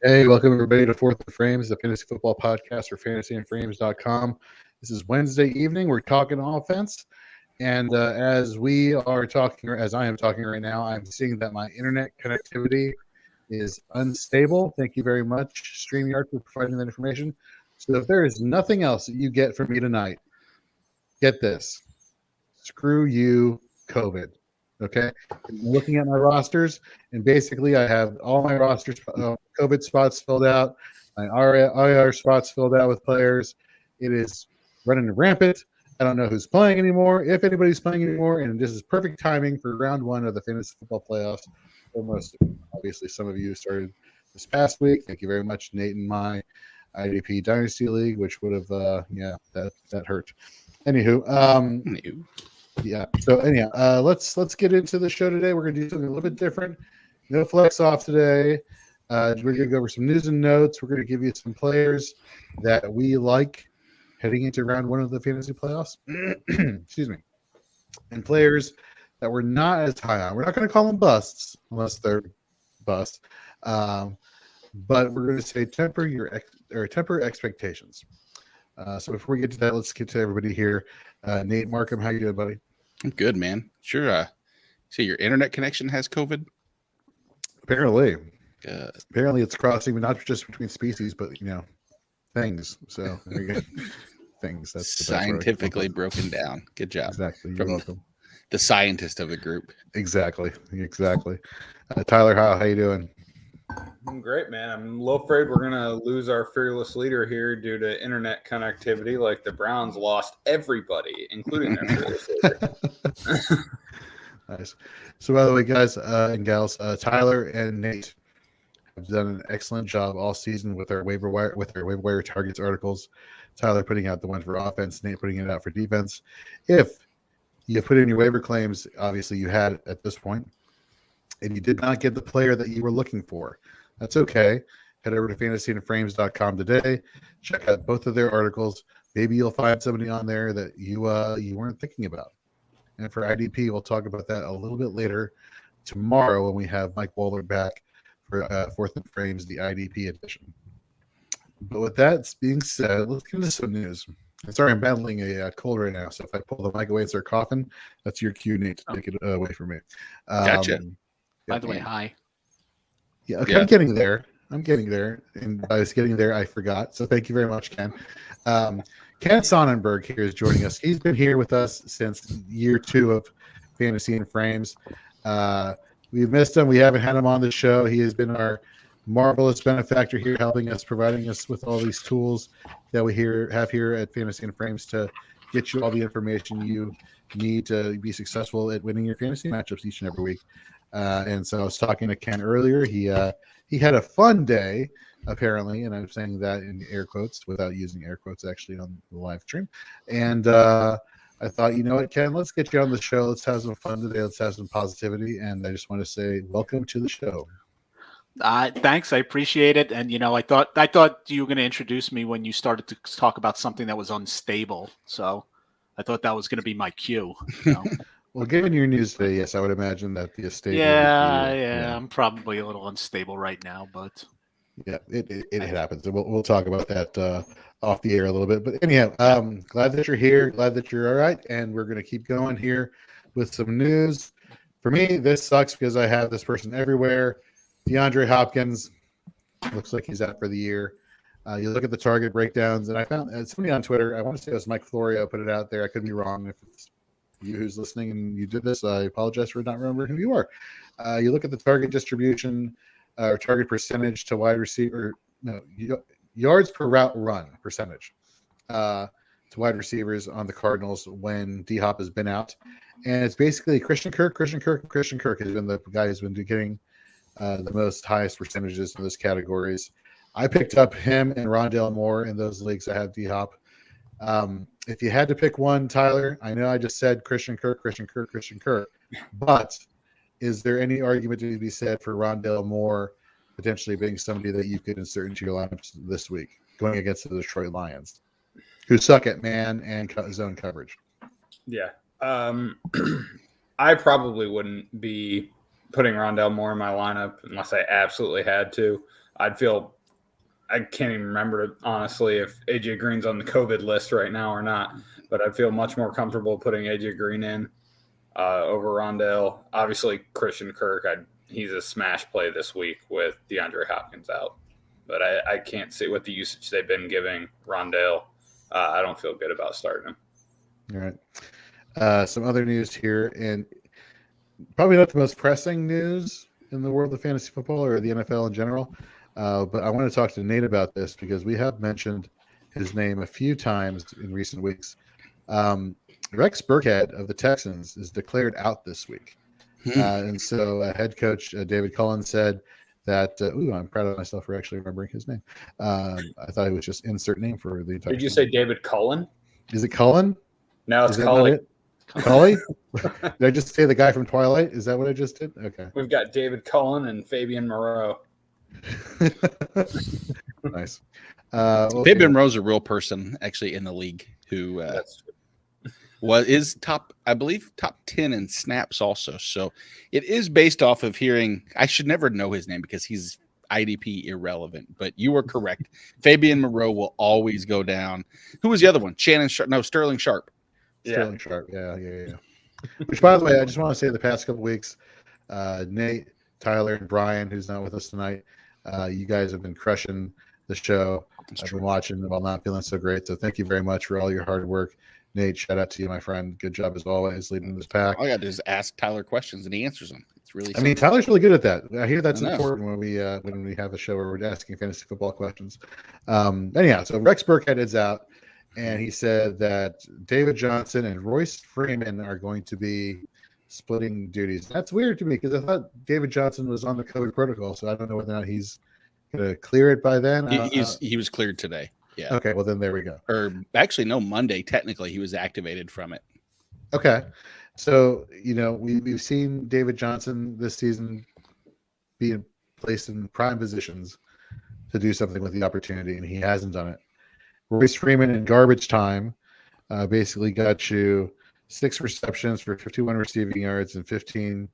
Hey, welcome everybody to Fourth and Frames, the fantasy football podcast for fantasyandframes.com. This is Wednesday evening. We're talking offense. And as we are talking, or as I am talking right now, I'm seeing that my internet connectivity is unstable. Thank you very much, StreamYard, for providing that information. So if there is nothing else that you get from me tonight, get this. Screw you, COVID. Okay? I'm looking at my rosters, and basically I have all my rosters, COVID spots filled out, my IR spots filled out with players. It is running rampant. I don't know who's playing anymore, if anybody's playing anymore, and this is perfect timing for round one of the fantasy football playoffs. Almost, obviously, some of you started this past week. Thank you very much, Nate, and my IDP Dynasty League, which would have, that hurt. Anywho, yeah. So anyhow, let's get into the show today. We're gonna do something a little bit different. No flex off today. We're gonna go over some news and notes. We're gonna give you some players that we like heading into round one of the fantasy playoffs. Excuse me. And players that we're not as high on. We're not gonna call them busts unless they're busts. But we're gonna say temper expectations. So before we get to that, let's get to everybody here. Nate Markham, how you doing, buddy? I'm good, man. Sure. So your internet connection has COVID? Apparently. Good. Apparently it's crossing, but not just between species, but, things. So there you go. Things. That's the scientifically broken down. Good job. Exactly. You're welcome. The scientist of the group. Exactly. Tyler, how you doing? I'm great, man. I'm a little afraid we're going to lose our fearless leader here due to internet connectivity. Like the Browns lost everybody, including their fearless leader. Nice. So, by the way, guys and gals, Tyler and Nate have done an excellent job all season with our waiver wire targets articles. Tyler putting out the one for offense, Nate putting it out for defense. If you put in your waiver claims, obviously you had at this point, and you did not get the player that you were looking for, that's okay. Head over to fantasyandframes.com today. Check out both of their articles. Maybe you'll find somebody on there that you weren't thinking about. And for IDP, we'll talk about that a little bit later tomorrow when we have Mike Pollard back for Fourth and Frames, the IDP edition. But with that being said, let's get into some news. Sorry, I'm battling a cold right now, so if I pull the mic away and start coughing, that's your cue, Nate, to take it away from me. Gotcha. By the way, hi. Yeah, okay, yeah. I'm getting there. And by getting there, I forgot. So thank you very much, Ken. Ken Sonnenberg here is joining us. He's been here with us since year 2 of Fantasy and Frames. We've missed him. We haven't had him on the show. He has been our marvelous benefactor here, helping us, providing us with all these tools that we have here at Fantasy and Frames to get you all the information you need to be successful at winning your fantasy matchups each and every week. And so I was talking to Ken earlier. He had a fun day, apparently, and I'm saying that in air quotes without using air quotes actually on the live stream. And I thought, you know what, Ken, let's get you on the show. Let's have some fun today. Let's have some positivity. And I just want to say welcome to the show. Thanks. I appreciate it. And, I thought you were going to introduce me when you started to talk about something that was unstable. So I thought that was going to be my cue. Well, given your news today, yes, I would imagine that the estate. Yeah, I'm probably a little unstable right now, but yeah, it happens. And we'll talk about that off the air a little bit. But anyhow, glad that you're here. Glad that you're all right, and we're going to keep going here with some news. For me, this sucks because I have this person everywhere. Deandre Hopkins looks like he's out for the year. You look at the target breakdowns, and I found somebody on Twitter. I want to say it was Mike Florio put it out there. I could be wrong. If it's you who's listening and you did this, I apologize for not remembering who you are. You look at the target distribution or target percentage to wide receiver, yards per route run percentage to wide receivers on the Cardinals when D-Hop has been out. And it's basically Christian Kirk has been the guy who's been getting the most highest percentages in those categories. I picked up him and Rondale Moore in those leagues. I have D-Hop. If you had to pick one, Tyler, I know I just said Christian Kirk, but is there any argument to be said for Rondale Moore potentially being somebody that you could insert into your lineups this week, going against the Detroit Lions, who suck at man and zone coverage? Yeah. I probably wouldn't be putting Rondale Moore in my lineup unless I absolutely had to. I'd feel I can't even remember, honestly, if AJ Green's on the COVID list right now or not. But I feel much more comfortable putting AJ Green in over Rondale. Obviously, Christian Kirk, he's a smash play this week with DeAndre Hopkins out. But I can't see what the usage they've been giving Rondale. I don't feel good about starting him. All right. Some other news here, and probably not the most pressing news in the world of fantasy football or the NFL in general. But I want to talk to Nate about this because we have mentioned his name a few times in recent weeks. Rex Burkhead of the Texans is declared out this week. And so head coach David Cullen said that, I'm proud of myself for actually remembering his name. I thought it was just insert name for the entire Did you say David Cullen? Is it Cullen? No, it's Cully. Cully? Did I just say the guy from Twilight? Is that what I just did? Okay. We've got David Cullen and Fabian Moreau. Nice. Fabian Moreau's a real person actually in the league who is top 10 in snaps also. So it is based off of hearing. I should never know his name because he's IDP irrelevant, but you were correct. Fabian Moreau will always go down. Who was the other one? Sterling Sharp. Sterling Sharp. Yeah. Which, by the way, I just want to say the past couple weeks, Nate, Tyler, and Brian, who's not with us tonight, you guys have been crushing the show. I've been watching while not feeling so great. So thank you very much for all your hard work. Nate, shout out to you, my friend. Good job as always leading this pack. All I got to do is ask Tyler questions and he answers them. It's really simple. I mean, Tyler's really good at that. I hear that's important when we have a show where we're asking fantasy football questions. Anyhow, so Rex Burkhead is out, and he said that David Johnson and Royce Freeman are going to be splitting duties. That's weird to me because I thought David Johnson was on the COVID protocol, so I don't know whether or not he's going to clear it by then. He was cleared today. Yeah. Okay, well then there we go. Or actually, no, Monday, technically, he was activated from it. Okay. So, we've seen David Johnson this season being placed in prime positions to do something with the opportunity, and he hasn't done it. Royce Freeman in garbage time basically got you 6 receptions for 51 receiving yards and 15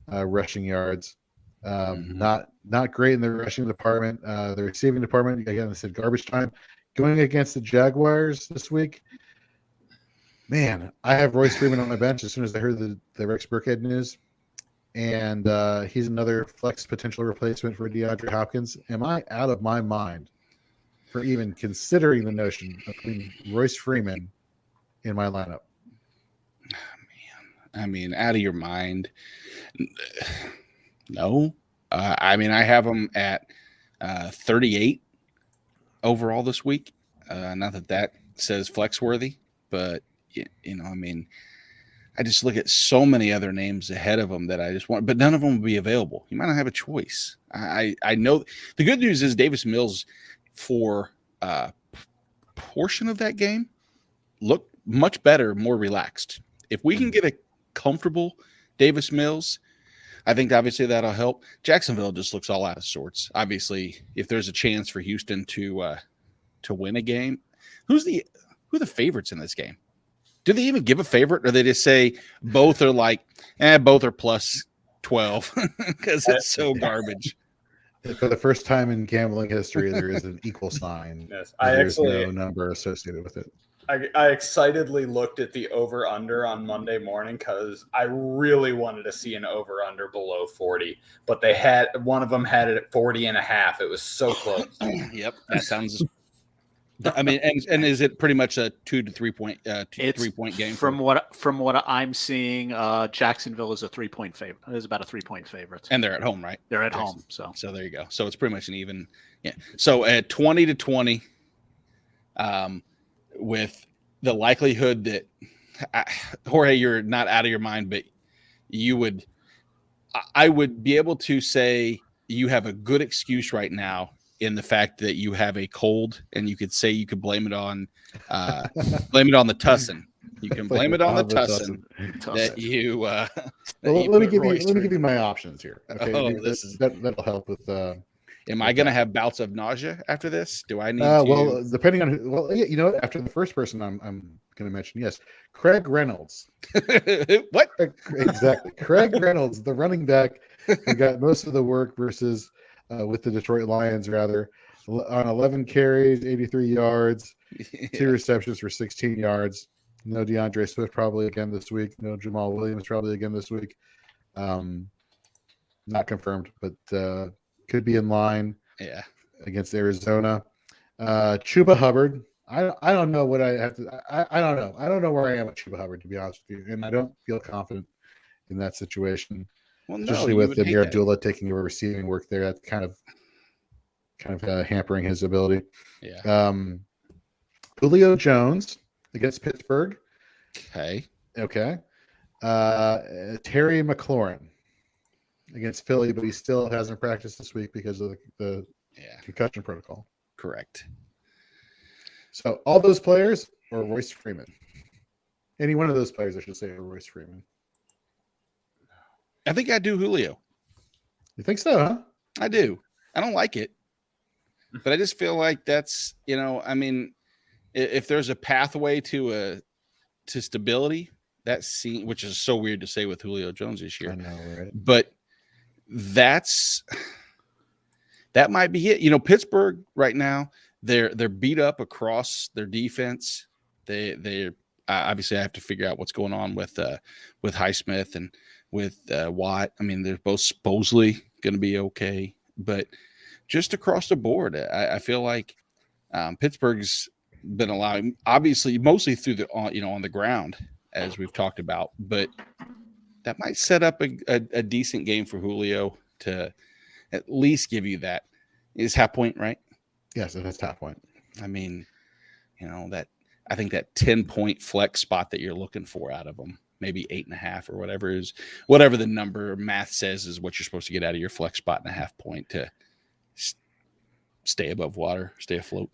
rushing yards. Not great in the rushing department. The receiving department, again, I said garbage time. Going against the Jaguars this week, man, I have Royce Freeman on my bench as soon as I heard the Rex Burkhead news. And he's another flex potential replacement for DeAndre Hopkins. Am I out of my mind for even considering the notion of putting Royce Freeman in my lineup? Man, I mean, out of your mind. No. I have him at 38 overall this week. Not that says flex worthy, but I just look at so many other names ahead of him that I just want, but none of them will be available. You might not have a choice. I know the good news is Davis Mills for a portion of that game looked much better, more relaxed. If we can get a comfortable Davis Mills, I think obviously that'll help. Jacksonville just looks all out of sorts. Obviously, if there's a chance for Houston to win a game, who are the favorites in this game? Do they even give a favorite, or they just say both are both are plus 12 because it's so garbage? For the first time in gambling history, there is an equal sign. Yes, there's no number associated with it. I excitedly looked at the over-under on Monday morning because I really wanted to see an over-under below 40, but one of them had it at 40.5. It was so close. Yep, that sounds. I mean, and is it pretty much a 2 to 3 point 3-point game? From what I'm seeing, Jacksonville is a 3-point favorite. It is about a 3-point favorite, and they're at home, right? They're at home, so there you go. So it's pretty much an even. Yeah. So at 20-20. With the likelihood that Jorge, you're not out of your mind, but I would be able to say you have a good excuse right now in the fact that you have a cold, and you could say you could blame it on the tussin. You can blame it on the tussin that you. Let me give you my options here. Okay, that'll help with. Am I going to have bouts of nausea after this? Do I need to? Well, depending on who. Well, you know what? After the first person I'm going to mention, yes, Craig Reynolds. What? Exactly. Craig Reynolds, the running back who got most of the work versus with the Detroit Lions, rather on 11 carries, 83 yards, 2 receptions for 16 yards. No DeAndre Swift probably again this week. No Jamal Williams probably again this week. Not confirmed, but could be in line. Yeah. Against Arizona. Chuba Hubbard. I don't know what I have to. I don't know. I don't know where I am with Chuba Hubbard, to be honest with you, and I don't feel confident in that situation. Well, especially with Amir Abdullah taking over receiving work there. That's kind of hampering his ability. Yeah. Julio Jones against Pittsburgh. Okay. Terry McLaurin against Philly, but he still hasn't practiced this week because of the concussion protocol. Correct. So all those players or Royce Freeman? Any one of those players, I should say, or Royce Freeman. I think I do Julio. You think so, huh? I do. I don't like it, but I just feel like that's, I mean, if there's a pathway to stability, which is so weird to say with Julio Jones this year. I know, right? But that might be it. Pittsburgh right now, they're beat up across their defense. They obviously I have to figure out what's going on with Highsmith and with Watt. I mean, they're both supposedly going to be okay, but just across the board, I feel like Pittsburgh's been allowing, obviously, mostly through on the ground, as we've talked about, but that might set up a decent game for Julio to at least give you that. Is half point, right? Yes, it is half point. I mean, I think that 10-point flex spot that you're looking for out of them, maybe 8.5 or whatever the number math says is what you're supposed to get out of your flex spot and a half point to stay above water, stay afloat.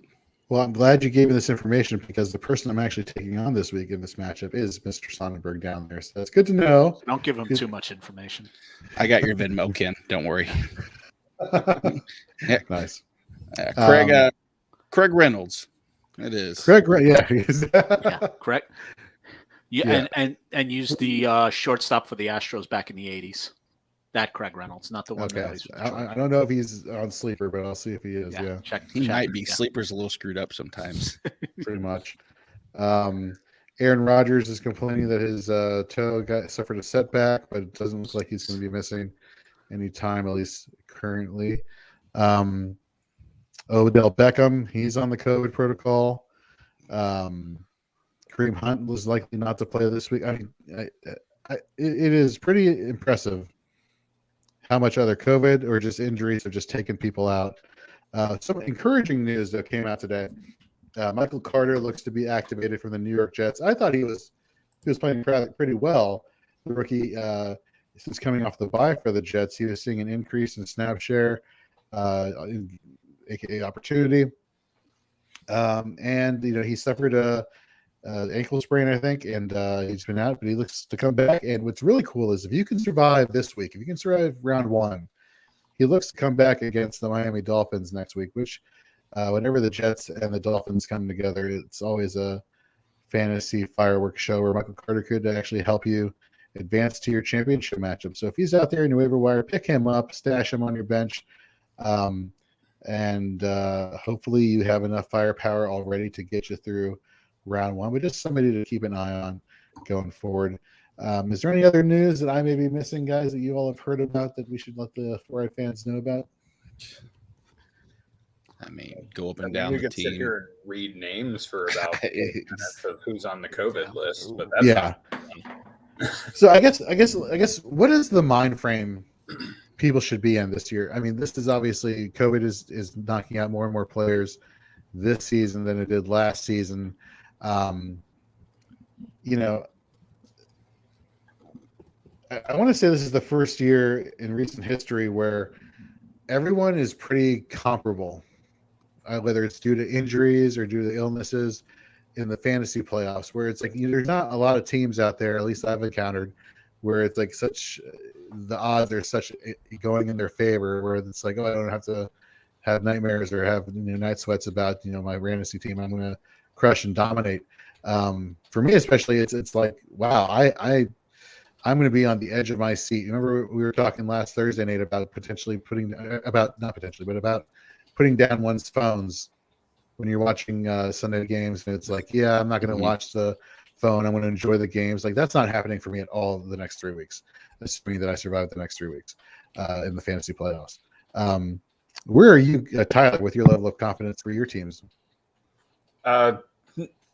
Well, I'm glad you gave me this information because the person I'm actually taking on this week in this matchup is Mr. Sonnenberg down there. So that's good to know. Don't give him too much information. I got your Venmo, Ken. Don't worry. Yeah. Nice. Craig Reynolds. It is. Craig, yeah. Yeah, correct. Yeah. And use the shortstop for the Astros back in the 80s. That Craig Reynolds, not the one. Okay. I don't know if he's on sleeper, but I'll see if he is. Yeah. He might be. Sleeper's a little screwed up sometimes. Pretty much. Aaron Rodgers is complaining that his toe suffered a setback, but it doesn't look like he's going to be missing any time, at least currently. Odell Beckham, he's on the COVID protocol. Kareem Hunt was likely not to play this week. I mean, it is pretty impressive how much other COVID or just injuries have just taken people out. Some encouraging news that came out today. Michael Carter looks to be activated from the New York Jets. I thought he was playing pretty well. The rookie, since coming off the bye for the Jets, he was seeing an increase in snap share, aka opportunity. And he suffered a ankle sprain, I think, and he's been out, but he looks to come back. And what's really cool is if you can survive this week, if you can survive round one, he looks to come back against the Miami Dolphins next week, which whenever the Jets and the Dolphins come together, it's always a fantasy fireworks show where Michael Carter could actually help you advance to your championship matchup. So if he's out there in your waiver wire, pick him up, stash him on your bench, and hopefully you have enough firepower already to get you through round one, but just somebody to keep an eye on going forward. Is there any other news that I may be missing, guys, that you all have heard about that we should let the Four-Eyed fans know about? I mean, go up and down we the could team. sit here and read names for about 8 minutes of who's on the COVID list, but that's So I guess what is the mind frame people should be in this year? I mean, this is obviously COVID is knocking out more and more players this season than it did last season. I want to say this is the first year in recent history where everyone is pretty comparable, whether it's due to injuries or due to illnesses in the fantasy playoffs, where it's like there's not a lot of teams out there, at least I've encountered, where it's like the odds are such going in their favor, where it's like, I don't have to have nightmares or have night sweats about my fantasy team. I'm going to crush and dominate. For me especially, it's like, wow, I'm going to be on the edge of my seat. Remember we were talking last Thursday, Nate, about about putting down one's phones when you're watching Sunday games, and it's like, yeah, I'm not going to watch the phone. I'm going to enjoy the games. Like, that's not happening for me at all the next 3 weeks, assuming that I survive the next 3 weeks in the fantasy playoffs. Where are you, Tyler, with your level of confidence for your teams? Not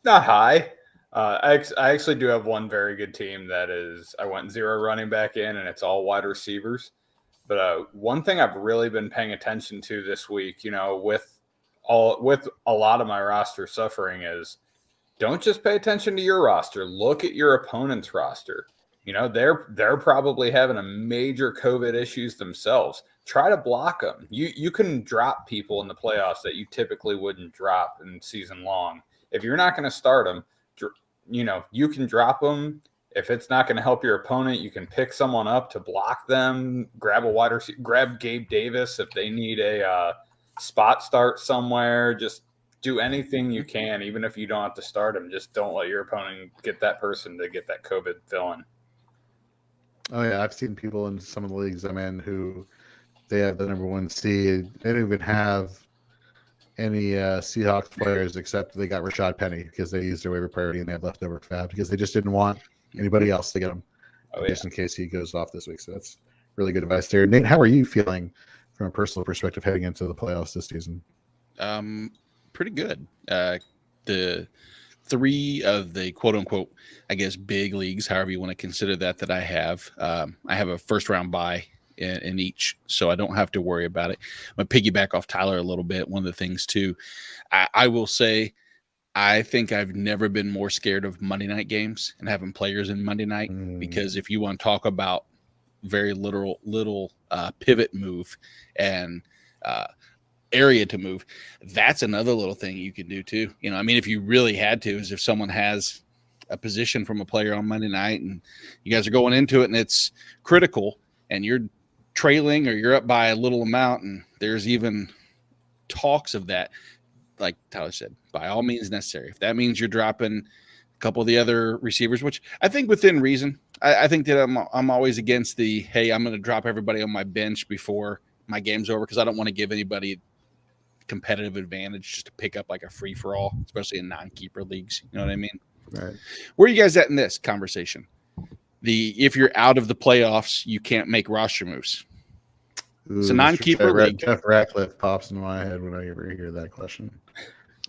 high. I actually do have one very good team that is, I went 0 running back in, and it's all wide receivers. But one thing I've really been paying attention to this week, with a lot of my roster suffering, is don't just pay attention to your roster. Look at your opponent's roster. They're probably having a major COVID issues themselves. Try to block them. You can drop people in the playoffs that you typically wouldn't drop in season long. If you're not going to start them, you can drop them. If it's not going to help your opponent, you can pick someone up to block them. Grab a wide receiver, grab Gabe Davis if they need a spot start somewhere. Just do anything you can, even if you don't have to start them. Just don't let your opponent get that person to get that COVID fill-in. Oh yeah, I've seen people in some of the leagues I'm in who they have the number 1 seed. They don't even have any Seahawks players except they got Rashad Penny because they used their waiver priority and they had leftover fab because they just didn't want anybody else to get him just in case he goes off this week. So that's really good advice there. Nate, how are you feeling from a personal perspective heading into the playoffs this season? Pretty good. The 3 of the quote unquote, I guess, big leagues, however you want to consider that I have a first round bye in each, so I don't have to worry about it. I'm going to piggyback off Tyler a little bit. One of the things too, I will say, I think I've never been more scared of Monday night games and having players in Monday night, because if you want to talk about very little pivot move and area to move, that's another little thing you can do too. If you really had to, is if someone has a position from a player on Monday night and you guys are going into it and it's critical and you're trailing or you're up by a little amount and there's even talks of that, like Tyler said, by all means necessary. If that means you're dropping a couple of the other receivers, which I think within reason, I think that I'm always against the, hey, I'm going to drop everybody on my bench before my game's over, because I don't want to give anybody competitive advantage just to pick up like a free for all, especially in non-keeper leagues. You know what I mean? Right. Where are you guys at in this conversation? If you're out of the playoffs, you can't make roster moves. It's a non-keeper league. Jeff Ratcliffe pops into my head when I ever hear that question.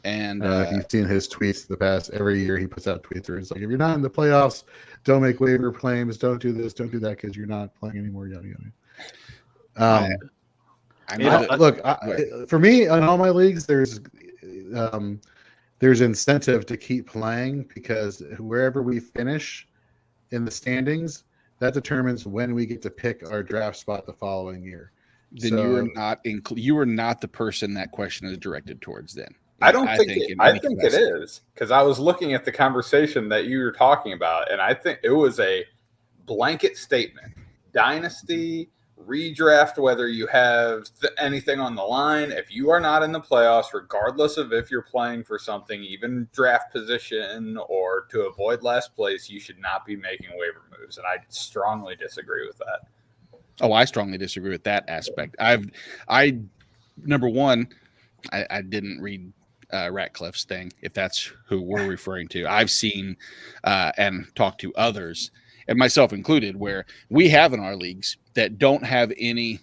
And if you've seen his tweets the past, every year he puts out tweets where it's like, if you're not in the playoffs, don't make waiver claims, don't do this, don't do that because you're not playing anymore. Yada yada. For me, on all my leagues, there's incentive to keep playing, because wherever we finish in the standings, that determines when we get to pick our draft spot the following year. Then you are not the person that question is directed towards. Then I think it is, because I was looking at the conversation that you were talking about, and I think it was a blanket statement: dynasty, redraft, whether you have anything on the line. If you are not in the playoffs, regardless of if you're playing for something, even draft position or to avoid last place, you should not be making waiver moves. And I strongly disagree with that. Oh, I strongly disagree with that aspect. Number one, I didn't read Ratcliffe's thing, if that's who we're referring to. I've seen and talked to others, and myself included, where we have in our leagues that don't have any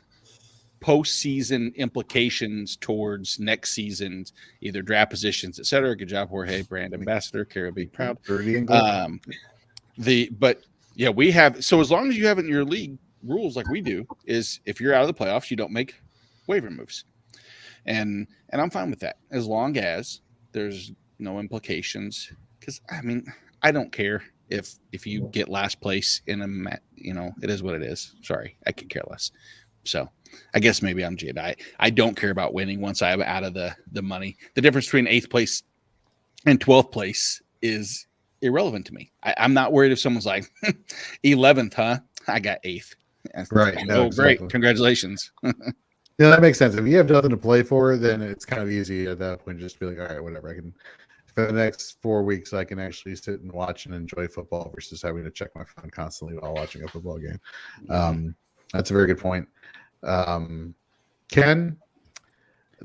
postseason implications towards next season's either draft positions, et cetera. Good job, Jorge, brand ambassador, Caribbean proud. We have. So as long as you have it in your league rules, like we do, is if you're out of the playoffs, you don't make waiver moves, and I'm fine with that as long as there's no implications. Because I don't care if you get last place in a it is what it is. Sorry, I could care less. So I guess maybe I'm jaded. I don't care about winning once I'm out of the money. The difference between 8th place and 12th place is irrelevant to me. I'm not worried if someone's like 11th, huh? I got 8th. Right. No, exactly. Great. Congratulations. Yeah, that makes sense. If you have nothing to play for, then it's kind of easy at that point. Just be like, all right, whatever. I can, for the next 4 weeks, I can actually sit and watch and enjoy football versus having to check my phone constantly while watching a football game. That's a very good point. Ken,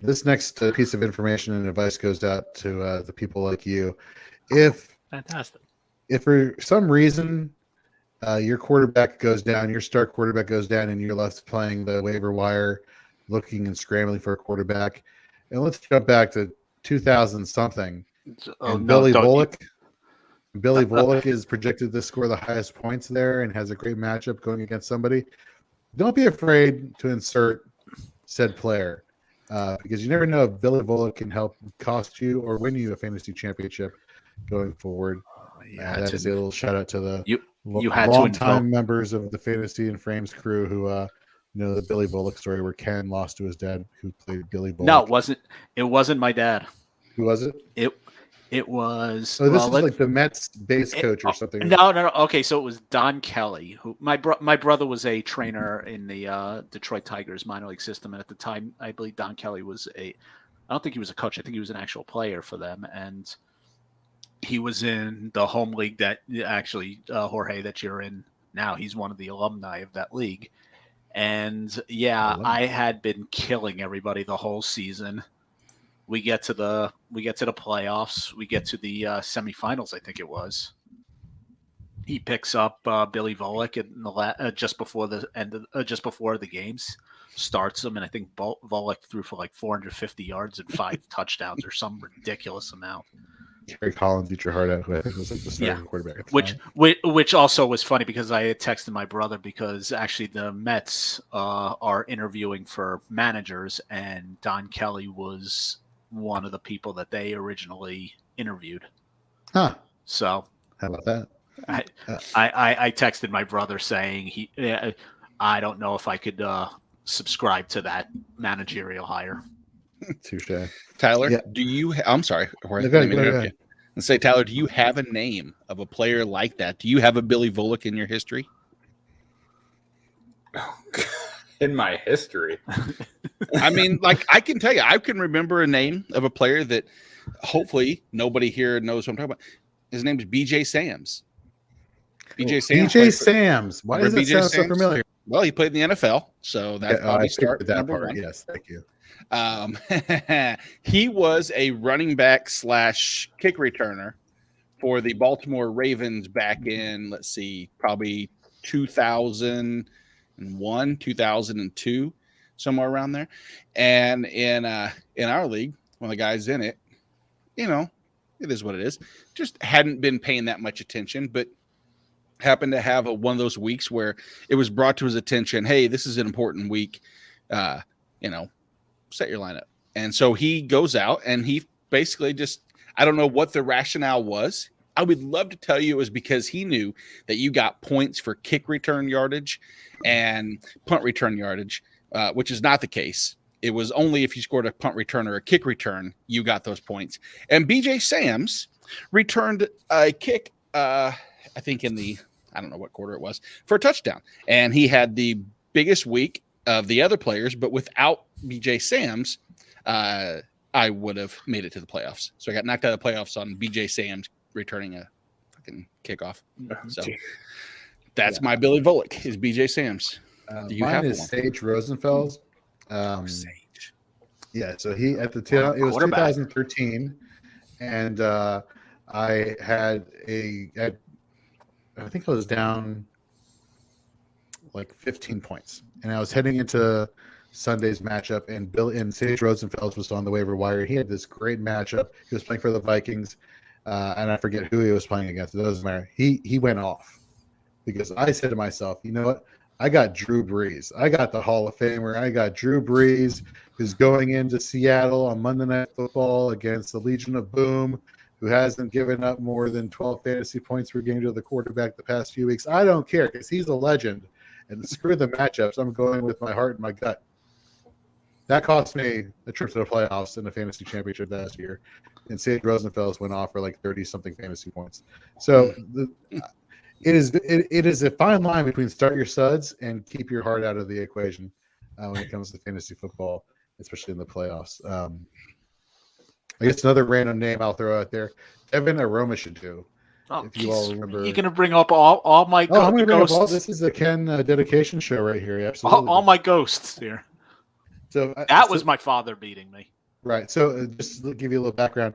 this next piece of information and advice goes out to the people like you. If Fantastic. If for some reason your quarterback goes down, your star quarterback goes down, and you're left playing the waiver wire, looking and scrambling for a quarterback, and let's jump back to 2000 something. And Billy Bullock is projected to score the highest points there and has a great matchup going against somebody. Don't be afraid to insert said player because you never know if Billy Bullock can help cost you or win you a fantasy championship going forward. That is a little shout out to the long-time members of the Fantasy and Frames crew who know the Billy Bullock story where Ken lost to his dad who played Billy Bullock. No, it wasn't my dad. Who was it? It was. Oh, this is like the Mets base coach or something. No. Okay, so it was Don Kelly, who my brother was a trainer in the Detroit Tigers minor league system, and at the time, I believe Don Kelly was I don't think he was a coach. I think he was an actual player for them, and he was in the home league that actually Jorge that you're in now. He's one of the alumni of that league, and I had been killing everybody the whole season. We get to the playoffs. We get to the semifinals. I think it was. He picks up Billy Volek in the just before the end of, just before the games, starts him, and I think Volek threw for like 450 yards and 5 touchdowns or some ridiculous amount. Kerry Collins beat your heart out, who I think was like the starting quarterback at the time. Which also was funny because I had texted my brother because actually the Mets are interviewing for managers, and Don Kelly was one of the people that they originally interviewed. Huh. So how about that? I texted my brother saying I don't know if I could subscribe to that managerial hire. Touche. Tyler, do you? I'm sorry. Go ahead. And say, Tyler, do you have a name of a player like that? Do you have a Billy Volek in your history? In my history, I mean, like I can tell you, I can remember a name of a player that hopefully nobody here knows what I'm talking about. His name is BJ Sams. BJ Sams. Why does it sound so familiar? Well, he played in the NFL, so that's probably start that number part. one. Yes, thank you. He was a running back / kick returner for the Baltimore Ravens back in, let's see, probably 2001, 2002, somewhere around there. And in our league, one of the guys in it, it is what it is. Just hadn't been paying that much attention, but happened to have one of those weeks where it was brought to his attention, hey, this is an important week, set your lineup. And so he goes out and he basically just, I don't know what the rationale was. I would love to tell you it was because he knew that you got points for kick return yardage and punt return yardage, which is not the case. It was only if you scored a punt return or a kick return, you got those points. And BJ Sams returned a kick, I think in the, I don't know what quarter it was, for a touchdown. And he had the biggest week of the other players, but without BJ Sams, I would have made it to the playoffs. So I got knocked out of the playoffs on BJ Sams returning a fucking kickoff. So that's my Billy Volek is BJ Sams. Do you have is one? Sage Rosenfels. Sage. Yeah, so he it was 2013, and I think I was down like 15 points, and I was heading into Sunday's matchup, and Sage Rosenfels was on the waiver wire. He had this great matchup. He was playing for the Vikings, and I forget who he was playing against. It doesn't matter. He went off because I said to myself, you know what? I got Drew Brees. I got the Hall of Famer. I got Drew Brees, who's going into Seattle on Monday Night Football against the Legion of Boom, who hasn't given up more than 12 fantasy points per game to the quarterback the past few weeks. I don't care because he's a legend. And screw the matchups. I'm going with my heart and my gut. That cost me a trip to the playoffs in the fantasy championship last year. And Sage Rosenfels went off for like 30-something fantasy points. So it is a fine line between start your suds and keep your heart out of the equation when it comes to fantasy football, especially in the playoffs. I guess another random name I'll throw out there, Devin Aromashidu. If you all remember, you're gonna bring up all my I'm gonna bring up this is the Ken dedication show right here. Absolutely, all my ghosts here. So That was my father beating me. right. So just to give you a little background,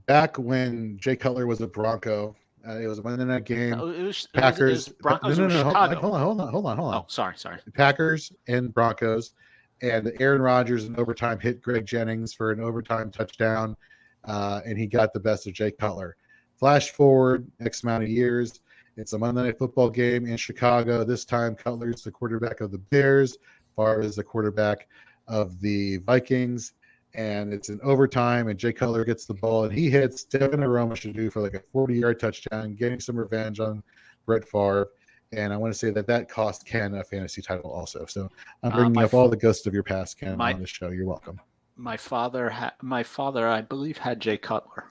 back when Jay Cutler was a Bronco, it was a Monday night game. No, it was Packers. Broncos No, or Chicago. hold on. Oh, sorry. Packers and Broncos, and Aaron Rodgers in overtime hit Greg Jennings for an overtime touchdown, and he got the best of Jay Cutler. Flash forward X amount of years, it's a Monday Night Football game in Chicago. This time, Cutler's the quarterback of the Bears. Favre is the quarterback of the Vikings, and it's in overtime, and Jay Cutler gets the ball, and he hits Devin Aromashodu for like a 40-yard touchdown, getting some revenge on Brett Favre. And I want to say that cost Ken a fantasy title also. So I'm bringing up all the ghosts of your past, Ken, on the show. You're welcome. My father, I believe, had Jay Cutler.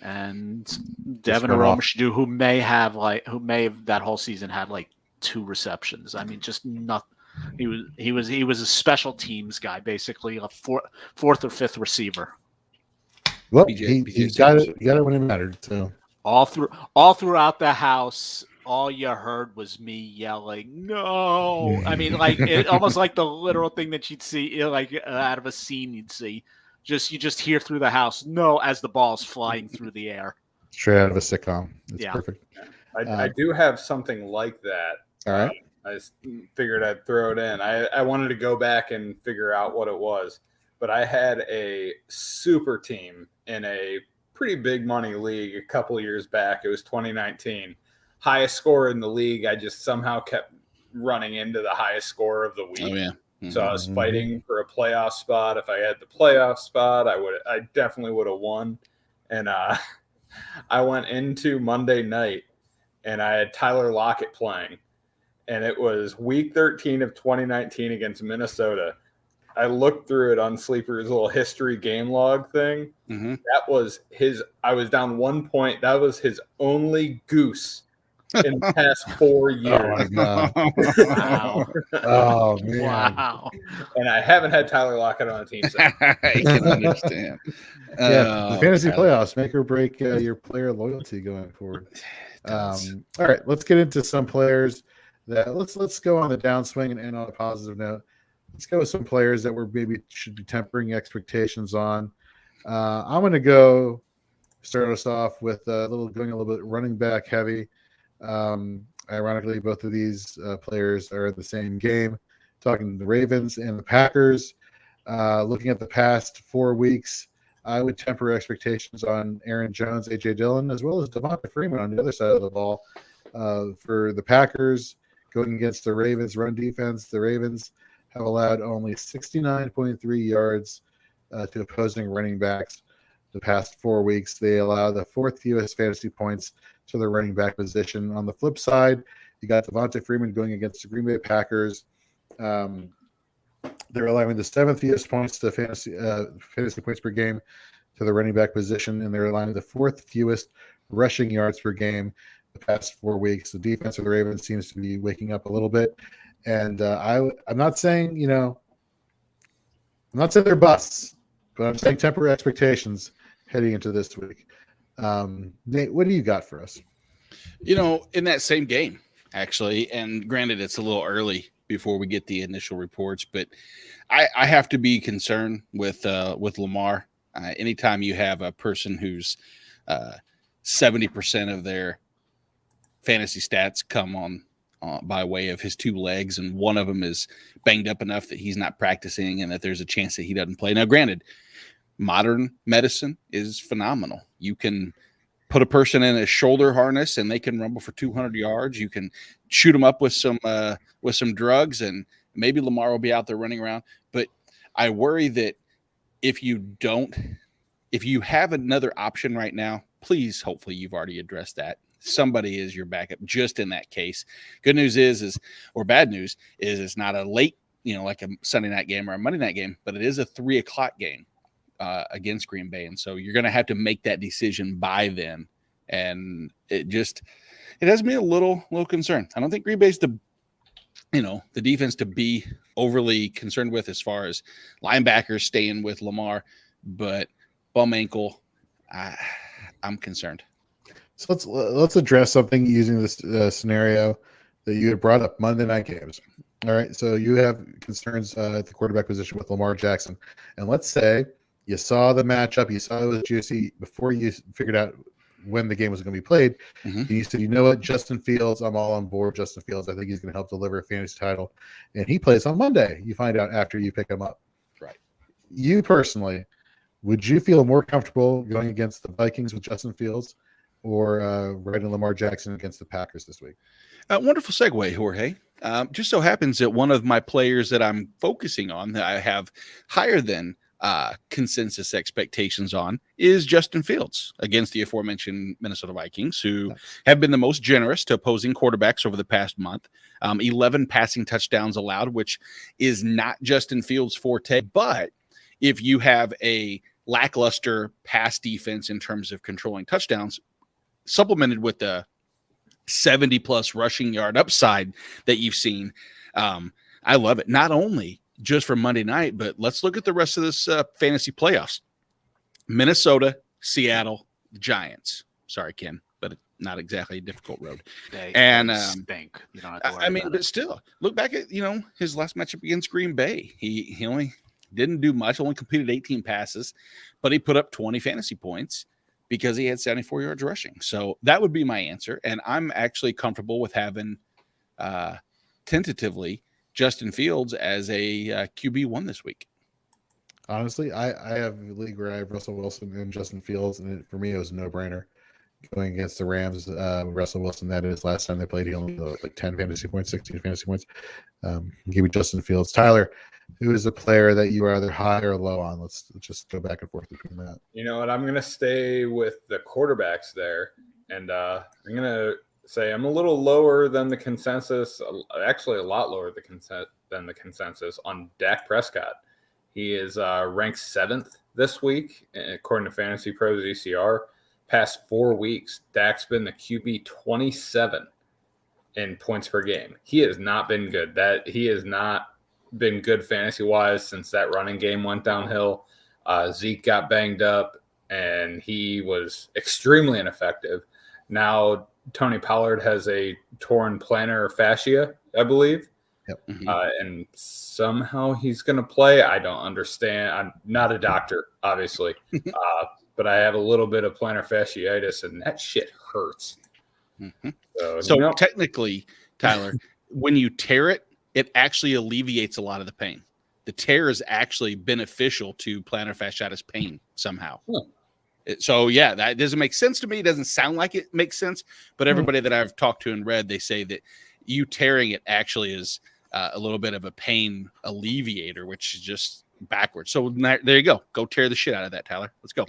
And Devin Aromashodu, who may have that whole season had like 2 receptions. I mean, just not. He was a special teams guy, basically a fourth or fifth receiver. Well, he got it when it mattered. So all throughout the house, all you heard was me yelling, "No!" I mean, like almost like the literal thing that you'd see, like out of a scene you'd see. You just hear through the house, "No!" as the ball's flying through the air. Straight out of a sitcom. It's perfect. I do have something like that. All right. I just figured I'd throw it in. I wanted to go back and figure out what it was, but I had a super team in a pretty big money league a couple years back. It was 2019. Highest score in the league. I just somehow kept running into the highest score of the week. Oh, yeah. So I was fighting for a playoff spot. If I had the playoff spot, I definitely would have won. And I went into Monday night, and I had Tyler Lockett playing. And it was week 13 of 2019 against Minnesota. I looked through it on Sleeper's little history game log thing. Mm-hmm. That was I was down 1 point. That was his only goose in the past 4 years. Oh, my God. Wow. Oh, man. Wow. And I haven't had Tyler Lockett on a team since. I can understand. The fantasy playoffs make or break your player loyalty going forward. All right, let's get into some players that let's go on the downswing and end on a positive note. Let's go with some players that we're maybe should be tempering expectations on. I'm going to start us off with going a little bit running back heavy. Ironically, both of these players are in the same game. Talking the Ravens and the Packers. Looking at the past 4 weeks, I would temper expectations on Aaron Jones, A.J. Dillon, as well as Devonta Freeman on the other side of the ball. For the Packers, going against the Ravens run defense, the Ravens have allowed only 69.3 yards to opposing running backs the past 4 weeks. They allow the 4th fewest fantasy points to the running back position. On the flip side, you got Devonta Freeman going against the Green Bay Packers. They're allowing the 7th fewest points to fantasy points per game to the running back position, and they're allowing the 4th fewest rushing yards per game the past 4 weeks. The defense of the Ravens seems to be waking up a little bit, and I'm not saying they're busts, but I'm saying temper expectations heading into this week. Nate, what do you got for us? In that same game, actually, and granted, it's a little early before we get the initial reports, but I have to be concerned with Lamar. Anytime you have a person who's 70% of their fantasy stats come on by way of his 2 legs, and one of them is banged up enough that he's not practicing and that there's a chance that he doesn't play. Now, granted, modern medicine is phenomenal. You can put a person in a shoulder harness and they can rumble for 200 yards. You can shoot them up with some drugs, and maybe Lamar will be out there running around. But I worry that if you have another option right now, please, hopefully you've already addressed that. Somebody is your backup just in that case. Good news or bad news is it's not a late, like a Sunday night game or a Monday night game, but it is a 3:00 game against Green Bay. And so you're going to have to make that decision by then. And it has me a little concerned. I don't think Green Bay's the defense to be overly concerned with as far as linebackers staying with Lamar, but bum ankle, I'm concerned. So let's address something using this scenario that you had brought up, Monday night games. All right, so you have concerns at the quarterback position with Lamar Jackson. And let's say you saw the matchup, you saw it was juicy before you figured out when the game was going to be played. Mhm. You said, you know what, Justin Fields, I'm all on board. Justin Fields, I think he's going to help deliver a fantasy title. And he plays on Monday. You find out after you pick him up. Right. You personally, would you feel more comfortable going against the Vikings with Justin Fields or riding Lamar Jackson against the Packers this week? Wonderful segue, Jorge. Just so happens that one of my players that I'm focusing on, that I have higher than consensus expectations on, is Justin Fields against the aforementioned Minnesota Vikings, who have been the most generous to opposing quarterbacks over the past month. 11 passing touchdowns allowed, which is not Justin Fields' forte, but if you have a lackluster pass defense in terms of controlling touchdowns, supplemented with the 70-plus rushing yard upside that you've seen, I love it. Not only just for Monday night, but let's look at the rest of this fantasy playoffs. Minnesota, Seattle, Giants. Sorry, Ken, but it's not exactly a difficult road. They stink. You don't have to worry about but it. still, look back at his last matchup against Green Bay. He only didn't do much, only completed 18 passes, but he put up 20 fantasy points because he had 74 yards rushing. So that would be my answer. And I'm actually comfortable with having tentatively Justin Fields as a QB1 this week. Honestly, I have a league where I have Russell Wilson and Justin Fields, and for me, it was a no-brainer going against the Rams. Russell Wilson, that is, last time they played, he only had like 10 fantasy points, 16 fantasy points. Give me Justin Fields. Tyler, who is a player that you are either high or low on? Let's just go back and forth between that. You know what? I'm going to stay with the quarterbacks there, and I'm going to say I'm a little lower than the consensus, actually a lot lower than the consensus on Dak Prescott. He is ranked 7th this week, according to Fantasy Pros ECR. Past 4 weeks, Dak's been the QB 27 in points per game. He has not been good. He has not been good fantasy-wise since that running game went downhill. Zeke got banged up, and he was extremely ineffective. Now Tony Pollard has a torn plantar fascia, I believe. Yep. And somehow he's going to play. I don't understand. I'm not a doctor, obviously, but I have a little bit of plantar fasciitis, and that shit hurts. Mm-hmm. So technically, Tyler, when you tear it, it actually alleviates a lot of the pain. The tear is actually beneficial to plantar fasciitis pain somehow. So, yeah, that doesn't make sense to me. It doesn't sound like it makes sense, but everybody that I've talked to and read, they say that you tearing it actually is a little bit of a pain alleviator, which is just backwards. So there you go. Go tear the shit out of that, Tyler. Let's go.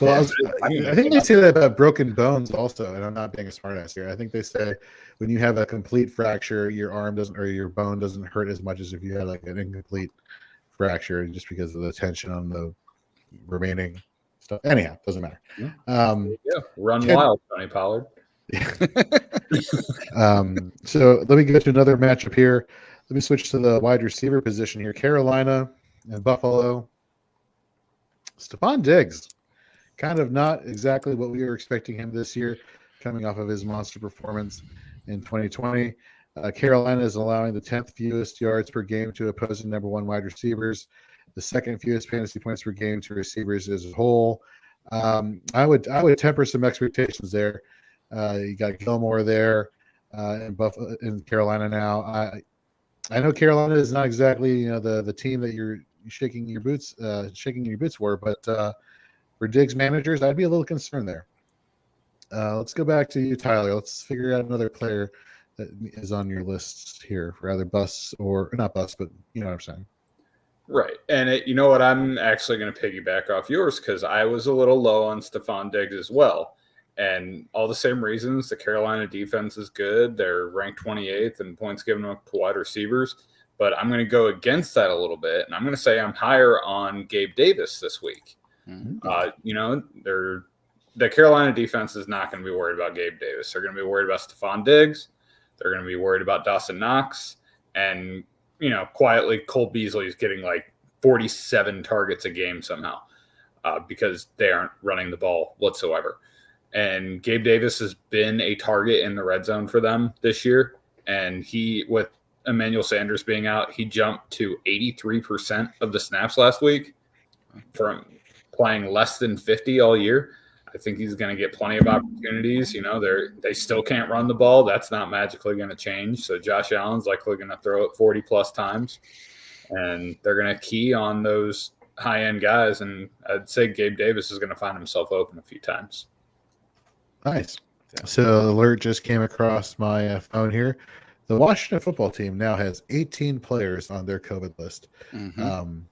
Well, I think they say that about broken bones also, and I'm not being a smartass here. I think they say when you have a complete fracture, your arm doesn't, or your bone doesn't hurt as much as if you had like an incomplete fracture, just because of the tension on the remaining stuff. Anyhow, doesn't matter. Run wild, Tony Pollard. So let me go to another matchup here. Let me switch to the wide receiver position here. Carolina and Buffalo. Stephon Diggs, kind of not exactly what we were expecting him this year, coming off of his monster performance in 2020. Carolina is allowing the 10th fewest yards per game to opposing number one wide receivers, the second fewest fantasy points per game to receivers as a whole. I would temper some expectations there. You got Gilmore there in Carolina now. I know Carolina is not exactly the team that you're shaking your boots for, but for Diggs managers, I'd be a little concerned there. Let's go back to you, Tyler. Let's figure out another player that is on your list here for either bus or not bus, but you know what I'm saying. Right. And you know what? I'm actually going to piggyback off yours because I was a little low on Stephon Diggs as well. And all the same reasons. The Carolina defense is good. They're ranked 28th in points given up to wide receivers. But I'm going to go against that a little bit. And I'm going to say I'm higher on Gabe Davis this week. Mm-hmm. The Carolina defense is not going to be worried about Gabe Davis. They're going to be worried about Stephon Diggs. They're going to be worried about Dawson Knox. And, quietly Cole Beasley is getting like 47 targets a game somehow because they aren't running the ball whatsoever. And Gabe Davis has been a target in the red zone for them this year. And he, with Emmanuel Sanders being out, he jumped to 83% of the snaps last week from playing less than 50 all year. I think he's going to get plenty of opportunities. They still can't run the ball. That's not magically going to change. So Josh Allen's likely going to throw it 40-plus times, and they're going to key on those high-end guys, and I'd say Gabe Davis is going to find himself open a few times. Nice. So the alert just came across my phone here. The Washington football team now has 18 players on their COVID list. Mm-hmm.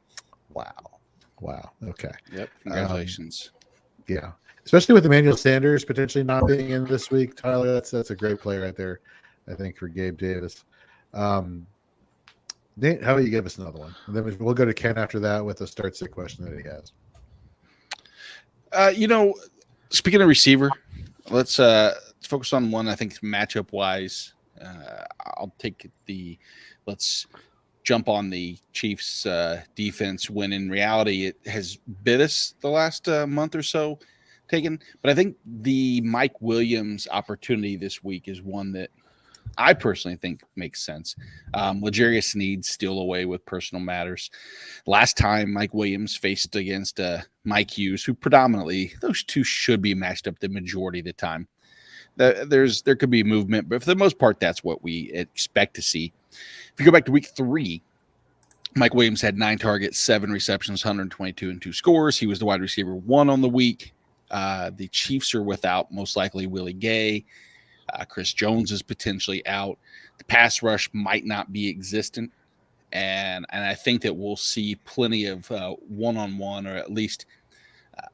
Wow. Okay. Yep. Congratulations. Yeah. Especially with Emmanuel Sanders potentially not being in this week, Tyler, that's a great play right there, I think, for Gabe Davis. Nate, how about you give us another one? And then we'll go to Ken after that with a start sit question that he has. Speaking of receiver, let's focus on one I think matchup wise. Let's jump on the Chiefs defense when in reality it has bit us the last month or so taken. But I think the Mike Williams opportunity this week is one that I personally think makes sense. L'Jarius Sneed still away with personal matters. Last time Mike Williams faced against Mike Hughes, who predominantly those two should be matched up the majority of the time. There could be movement, but for the most part, that's what we expect to see. If you go back to week 3, Mike Williams had 9 targets, 7 receptions, 122 and 2 scores. He was the wide receiver 1 on the week. The Chiefs are without most likely Willie Gay. Chris Jones is potentially out. The pass rush might not be existent. And I think that we'll see plenty of one-on-one or at least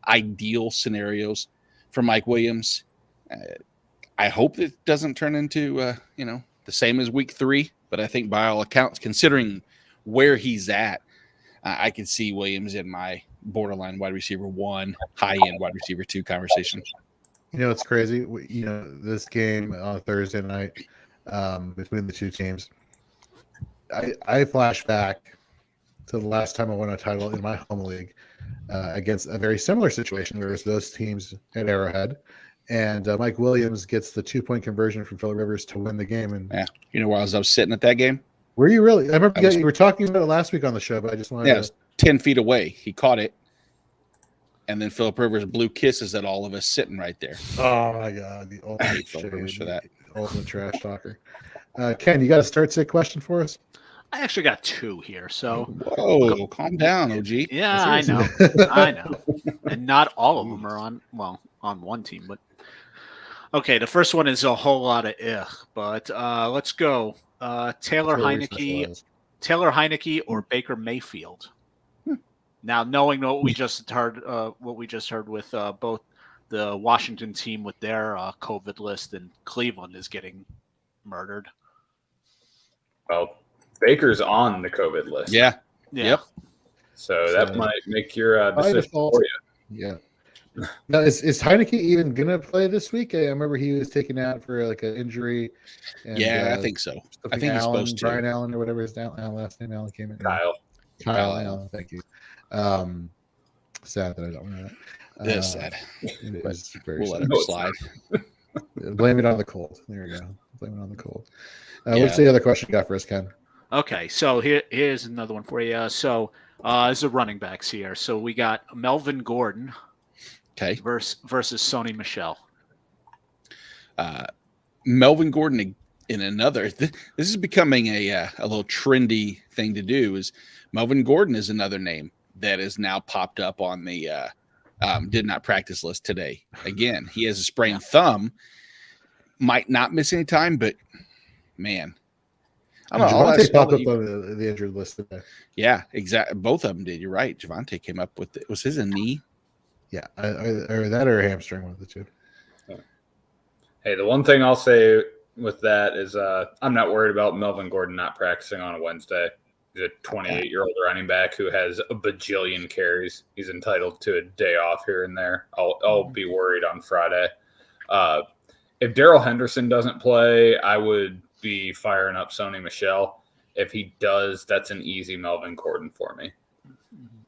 ideal scenarios for Mike Williams. I hope it doesn't turn into, the same as week 3. But I think by all accounts, considering where he's at, I could see Williams in my borderline wide receiver 1, high-end wide receiver 2 conversation. It's crazy. This game on Thursday night between the two teams, I flash back to the last time I won a title in my home league against a very similar situation where it was those teams at Arrowhead, and Mike Williams gets the 2-point conversion from Phillip Rivers to win the game. And where I was sitting at that game? Were you really? I remember you were talking about it last week on the show, but I just wanted to. It was 10 feet away. He caught it. And then Phillip Rivers blew kisses at all of us sitting right there. Oh my God, the ultimate for that. Ultimate trash talker. Ken, you got a start sit question for us? I actually got 2 here. So whoa, calm down, OG. Yeah, I know. And not all of them are on one team, but okay. The first one is a whole lot of but let's go. Taylor Heineke or Baker Mayfield. Now, knowing what we just heard, with both the Washington team with their COVID list and Cleveland is getting murdered. Well, Baker's on the COVID list. Yeah. Yep. So that might make your decision for you. Yeah. Now, is Heineke even going to play this week? I remember he was taken out for like an injury. And, I think so. I think he's supposed to. Brian Allen or whatever his last name Allen came in. Kyle Allen, thank you. Sad that I don't know that. It is sad. It is very we'll sad. let it slide. Blame it on the cold. There we go. Blame it on the cold. What's the other question you got for us, Ken? Okay, so here's another one for you. So as the running backs here, so we got Melvin Gordon, versus Sony Michel. Melvin Gordon in another. This is becoming a little trendy thing to do. Is Melvin Gordon is another name that is now popped up on the did not practice list today. Again, he has a sprained thumb, might not miss any time, but man, I don't know. Javonte popped up on the injured list today. Yeah, exactly. Both of them did. You're right. Javonte came up with it. Was his a knee? Yeah, or that or a hamstring, one of the two. Hey, the one thing I'll say with that is I'm not worried about Melvin Gordon not practicing on a Wednesday. He's a 28-year-old running back who has a bajillion carries. He's entitled to a day off here and there. I'll be worried on Friday. If Darrell Henderson doesn't play, I would be firing up Sony Michel. If he does, that's an easy Melvin Gordon for me.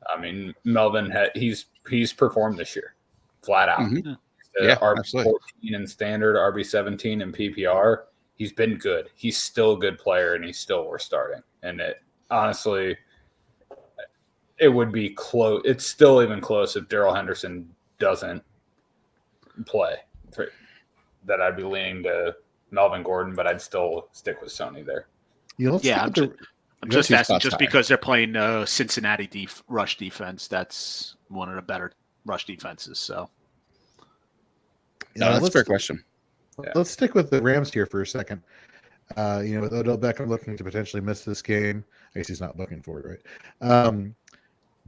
I mean, Melvin he's performed this year, flat out. Mm-hmm. RB14 in standard, RB17 in PPR. he's been good. He's still a good player, and he's still worth starting. And it honestly, it would be close. It's still even close if Darrell Henderson doesn't play. That I'd be leaning to Melvin Gordon, but I'd still stick with Sony there. I'm just asking, just because they're playing Cincinnati rush defense. That's one of the better rush defenses. So, that's a fair question. Let's stick with the Rams here for a second. With Odell Beckham looking to potentially miss this game, I guess he's not looking for it, right?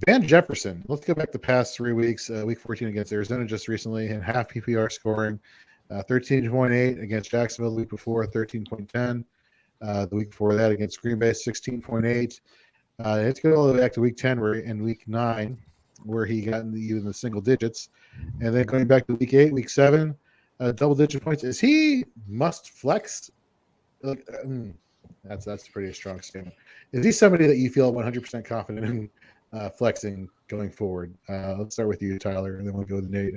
Van Jefferson. Let's go back the past 3 weeks. Week 14 against Arizona just recently, and half PPR scoring. 13.8 against Jacksonville the week before, 13.10. The week before that against Green Bay, 16.8. Let's go all the way back to week 10, week 9, where he got in the single digits. And then going back to week 8, week 7, double-digit points. Is he must flex? That's a pretty strong statement. Is he somebody that you feel 100% confident in flexing going forward? Let's start with you, Tyler, and then we'll go with Nate.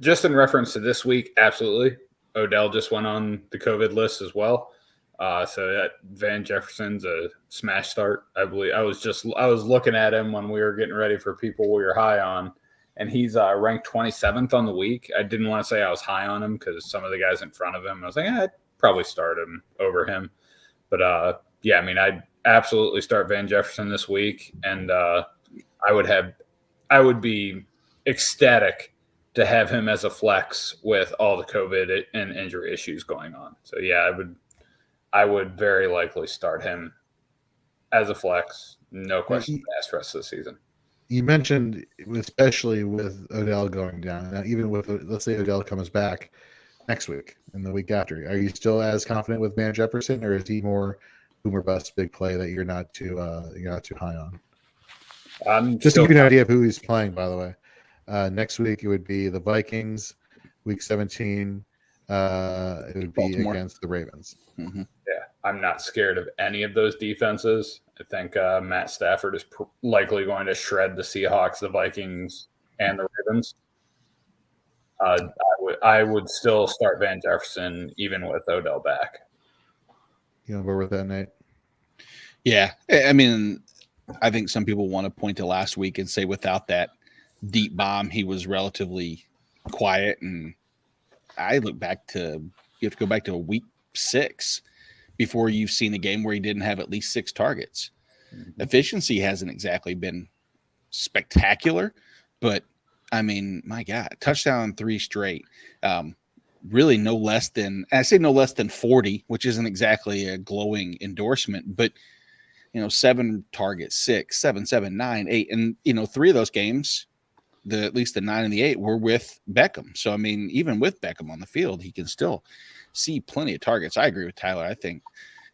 Just in reference to this week, absolutely. Odell just went on the COVID list as well. So that Van Jefferson's a smash start. I believe I was looking at him when we were getting ready for people we were high on, and he's ranked 27th on the week. I didn't want to say I was high on him because some of the guys in front of him, I was like, I'd probably start him over him. But I'd absolutely start Van Jefferson this week, and I would be ecstatic to have him as a flex with all the COVID and injury issues going on. So I would very likely start him as a flex. No question asked the rest of the season. You mentioned, especially with Odell going down, now even with, let's say Odell comes back next week and the week after, are you still as confident with Van Jefferson, or is he more boomer bust big play that you're not too high on? Just to give you an idea of who he's playing, by the way. Next week it would be the Vikings. Week 17, it would be Baltimore against the Ravens. Mm-hmm. Yeah, I'm not scared of any of those defenses. I think Matt Stafford is likely going to shred the Seahawks, the Vikings, and the Ravens. I would still start Van Jefferson even with Odell back. You on board with that, Nate? Yeah, I mean, I think some people want to point to last week and say without that deep bomb, he was relatively quiet. And I look back to, you have to go back to week 6 before you've seen a game where he didn't have at least 6 targets. Mm-hmm. Efficiency hasn't exactly been spectacular, but I mean, my God, touchdown 3 straight. Really no less than 40, which isn't exactly a glowing endorsement, but 7 targets, 6, 7, 7, 9, 8, and 3 of those games, at least the 9 and the 8 were with Beckham. So I mean, even with Beckham on the field, he can still see plenty of targets. I agree with Tyler. I think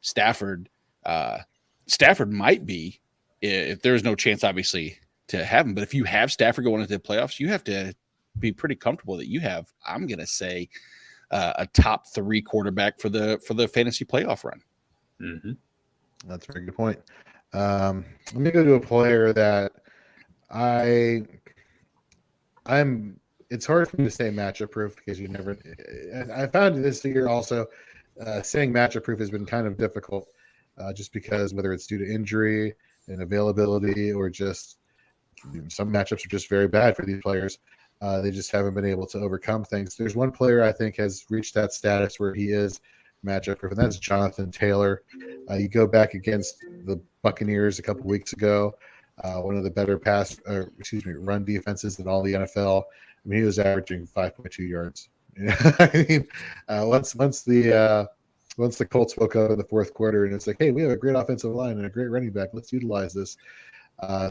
Stafford might be, if there's no chance, obviously, to have him. But if you have Stafford going into the playoffs, you have to be pretty comfortable that you have, I'm going to say, a top 3 quarterback for the fantasy playoff run. Mm-hmm. That's a very good point. Let me go to a player that it's hard for me to say matchup proof because you never. I found this year also saying matchup proof has been kind of difficult, just because whether it's due to injury and availability or just some matchups are just very bad for these players. They just haven't been able to overcome things. There's one player I think has reached that status where he is matchup proof, and that's Jonathan Taylor. You go back against the Buccaneers a couple weeks ago, one of the better run defenses in all the NFL. I mean, he was averaging 5.2 yards. I mean, once the Colts woke up in the fourth quarter and it's like, hey, we have a great offensive line and a great running back. Let's utilize this.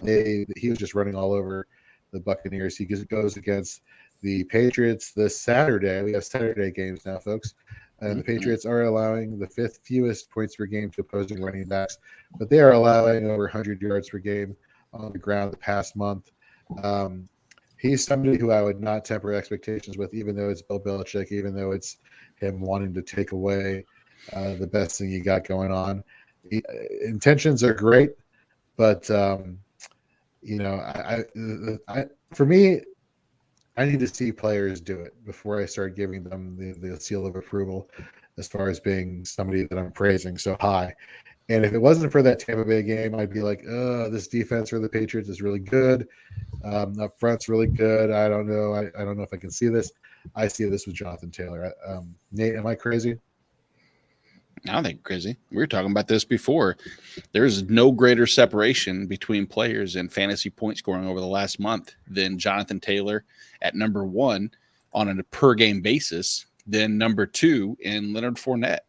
He was just running all over the Buccaneers. He goes against the Patriots this Saturday. We have Saturday games now, folks. And the Patriots are allowing the 5th fewest points per game to opposing running backs, but they are allowing over 100 yards per game on the ground the past month. He's somebody who I would not temper expectations with, even though it's Bill Belichick, even though it's him wanting to take away the best thing you got going on. Intentions are great, but for me, I need to see players do it before I start giving them the seal of approval as far as being somebody that I'm praising so high. And if it wasn't for that Tampa Bay game, I'd be like, this defense for the Patriots is really good. Up front's really good. I don't know. I don't know if I can see this. I see this with Jonathan Taylor. Nate, am I crazy? I don't think crazy. We were talking about this before. There's no greater separation between players in fantasy point scoring over the last month than Jonathan Taylor at number 1 on a per game basis than number 2 in Leonard Fournette.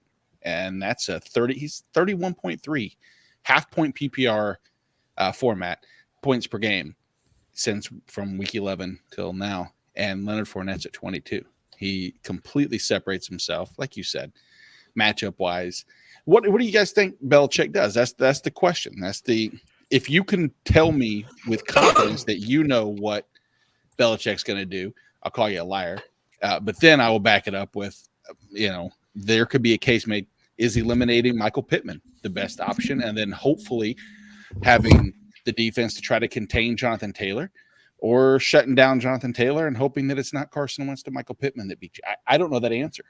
And that's he's 31.3 half point PPR format points per game since from week 11 till now. And Leonard Fournette's at 22. He completely separates himself, like you said, matchup wise. What do you guys think Belichick does? That's the question. If you can tell me with confidence that you know what Belichick's going to do, I'll call you a liar. But then I will back it up with, there could be a case made. Is eliminating Michael Pittman the best option? And then hopefully having the defense to try to contain Jonathan Taylor, or shutting down Jonathan Taylor and hoping that it's not Carson Wentz to Michael Pittman that beat you. I don't know that answer.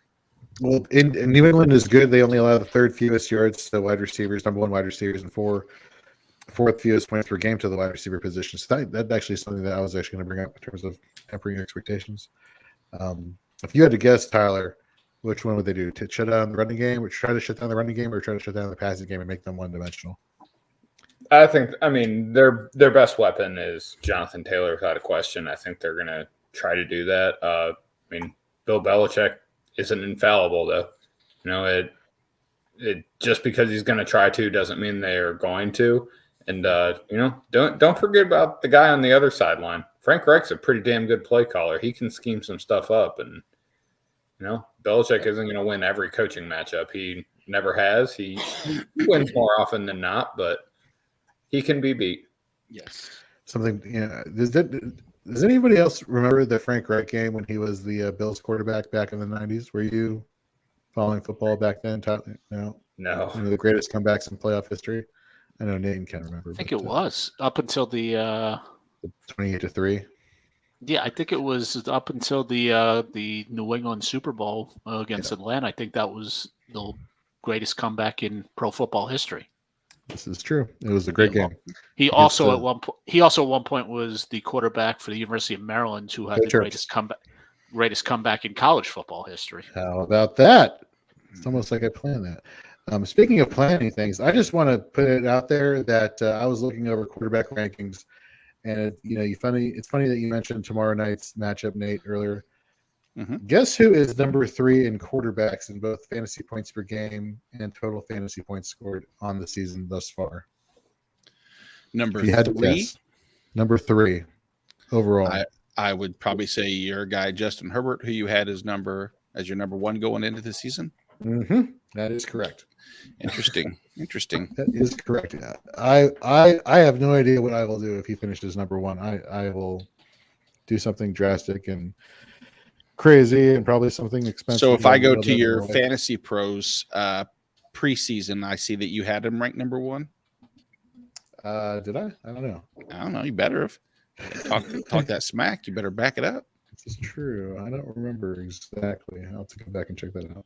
Well, in New England is good. They only allow the third fewest yards to wide receivers, number 1 wide receivers, and fourth fewest points per game to the wide receiver position. So that's actually something that I was actually going to bring up in terms of tempering expectations. If you had to guess, Tyler, which one would they do? To shut down the running game, or try to shut down the running game, or try to shut down the passing game and make them one-dimensional? I mean, their best weapon is Jonathan Taylor without a question. I think they're going to try to do that. Bill Belichick isn't infallible, though. It just because he's going to try to doesn't mean they are going to. And don't forget about the guy on the other sideline. Frank Reich's a pretty damn good play caller. He can scheme some stuff up, and Belichick isn't going to win every coaching matchup. He never has. He wins more often than not, but he can be beat. Yes. Something. Does anybody else remember the Frank Reich game when he was the Bills quarterback back in the 90s? Were you following football back then, Tyler? No. One of the greatest comebacks in playoff history. I know Nathan can't remember. I think it was up until the 28-3. Yeah, I think it was up until the New England Super Bowl against Atlanta. I think that was the greatest comeback in pro football history. This is true. It was a great game. He also at one point was the quarterback for the University of Maryland, who had the greatest comeback in college football history. How about that? It's almost like I planned that. Speaking of planning things, I just want to put it out there that I was looking over quarterback rankings, and it's funny that you mentioned tomorrow night's matchup, Nate, earlier. Mm-hmm. Guess who is number 3 in quarterbacks in both fantasy points per game and total fantasy points scored on the season thus far? Number 3? Number 3 overall. I would probably say your guy, Justin Herbert, who you had as your number 1 going into the season. Mm-hmm. That is correct. Interesting. That is correct. I have no idea what I will do if he finishes number 1. I will do something drastic and crazy and probably something expensive. So if I go to your Fantasy Pros preseason, I see that you had him ranked number 1. Did I? I don't know. I don't know. You better have talk that smack. You better back it up. This is true. I don't remember exactly. I'll have to go back and check that out.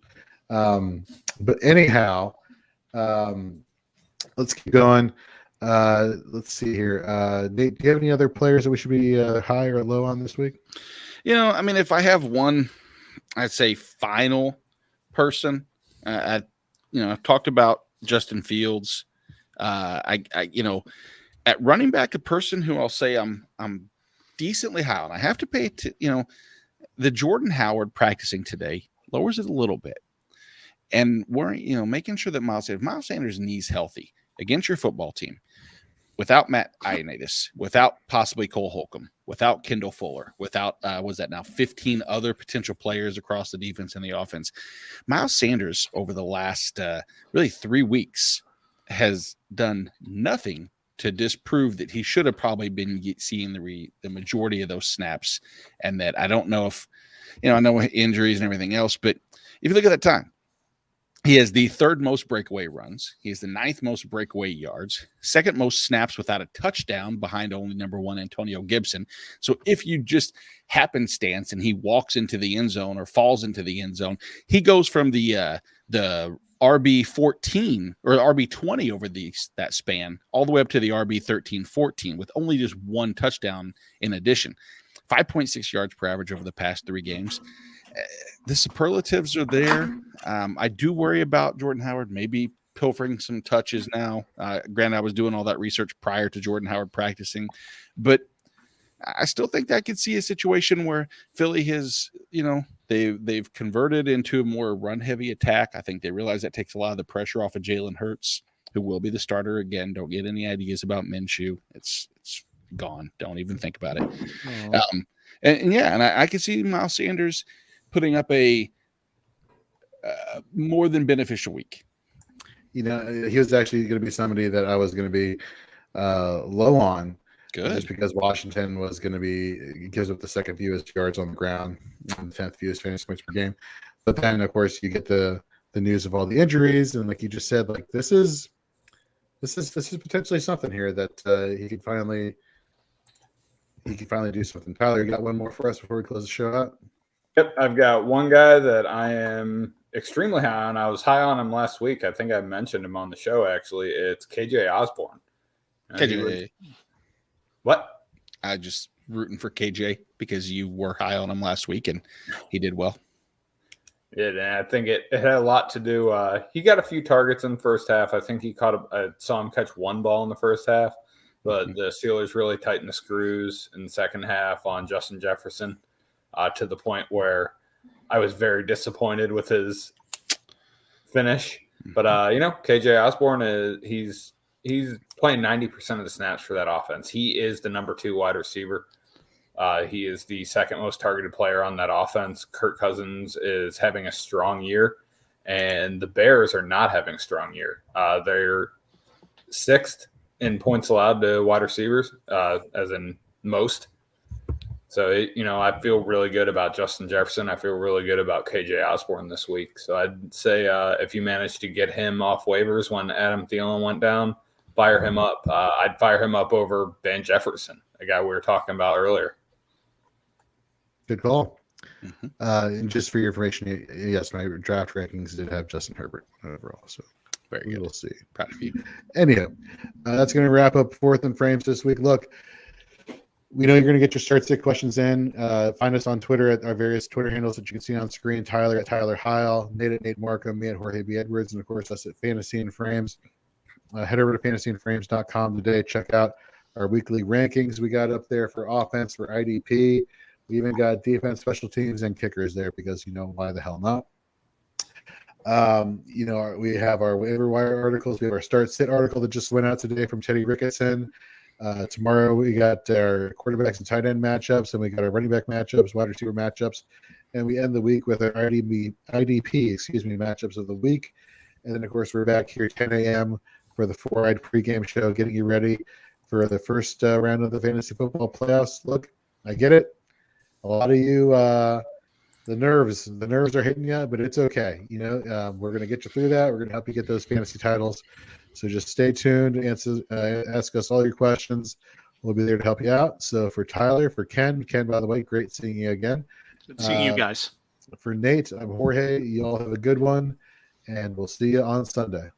But anyhow, let's keep going. Let's see here. Nate, do you have any other players that we should be high or low on this week? If I have one, I'd say final person. I've talked about Justin Fields. At running back, a person who I'll say I'm decently high on. I have to pay the Jordan Howard practicing today lowers it a little bit, and we're making sure that Miles Sanders' knees healthy against your football team. Without Matt Ioannidis, without possibly Cole Holcomb, without Kendall Fuller, without 15 other potential players across the defense and the offense, Miles Sanders over the last really 3 weeks has done nothing to disprove that he should have probably been seeing the majority of those snaps, and that I don't know if I know injuries and everything else, but if you look at that time, He has the third most breakaway runs. He has the ninth most breakaway yards, second most snaps without a touchdown behind only number one Antonio Gibson. So if you just happenstance and he walks into the end zone or falls into the end zone, he goes from the RB14 or RB20 over that span all the way up to the RB13-14 with only just one touchdown in addition. 5.6 yards per average over the past 3 games. The superlatives are there. I do worry about Jordan Howard maybe pilfering some touches now. Granted, I was doing all that research prior to Jordan Howard practicing, but I still think that I could see a situation where Philly has, they've converted into a more run-heavy attack. I think they realize that takes a lot of the pressure off of Jalen Hurts, who will be the starter again. Don't get any ideas about Minshew. It's gone. Don't even think about it. Oh. And I can see Miles Sanders putting up a more than beneficial week. He was actually going to be somebody that I was going to be low on. Good. Just because Washington was going to be gives up the second fewest yards on the ground and the 10th fewest fantasy points per game. But then, of course, you get the news of all the injuries, and like you just said, like this is potentially something here that he could finally do something. Tyler, you got one more for us before we close the show out? Yep, I've got one guy that I am extremely high on. I was high on him last week. I think I mentioned him on the show, actually. It's KJ Osborne. KJ. What? I just rooting for KJ because you were high on him last week and he did well. Yeah, and I think it had a lot to do. He got a few targets in the first half. I think I saw him catch one ball in the first half, but the Steelers really tightened the screws in the second half on Justin Jefferson to the point where I was very disappointed with his finish. But, KJ Osborne, he's playing 90% of the snaps for that offense. He is the number 2 wide receiver. He is the second most targeted player on that offense. Kirk Cousins is having a strong year, and the Bears are not having a strong year. They're 6th in points allowed to wide receivers, as in most. So, I feel really good about Justin Jefferson. I feel really good about KJ Osborne this week. So I'd say if you manage to get him off waivers when Adam Thielen went down, fire him up. I'd fire him up over Van Jefferson, a guy we were talking about earlier. Good call. And just for your information, yes, my draft rankings did have Justin Herbert overall. So very good. We'll see. Proud of you. Anyhow, that's going to wrap up Fourth and Frames this week. Look, we know you're going to get your start sit questions in. Find us on Twitter at our various Twitter handles that you can see on screen. Tyler at Tyler Heil, Nate at Nate Markham, me at Jorge B. Edwards, and of course us at Fantasy and Frames. Head over to fantasyandframes.com today. Check out our weekly rankings we got up there for offense, for IDP. We even got defense, special teams, and kickers there because why the hell not? We have our waiver wire articles. We have our start sit article that just went out today from Teddy Ricketson. Tomorrow we got our quarterbacks and tight end matchups, and we got our running back matchups, wide receiver matchups, and we end the week with our IDP matchups of the week. And then, of course, we're back here 10 a.m. for the 4-eyed pregame show, getting you ready for the first round of the fantasy football playoffs. Look, I get it. A lot of you, the nerves are hitting you, but it's okay. We're going to get you through that. We're going to help you get those fantasy titles. So just stay tuned. Ask us all your questions. We'll be there to help you out. So for Tyler, for Ken, by the way, great seeing you again. Good seeing you guys. For Nate, I'm Jorge. You all have a good one, and we'll see you on Sunday.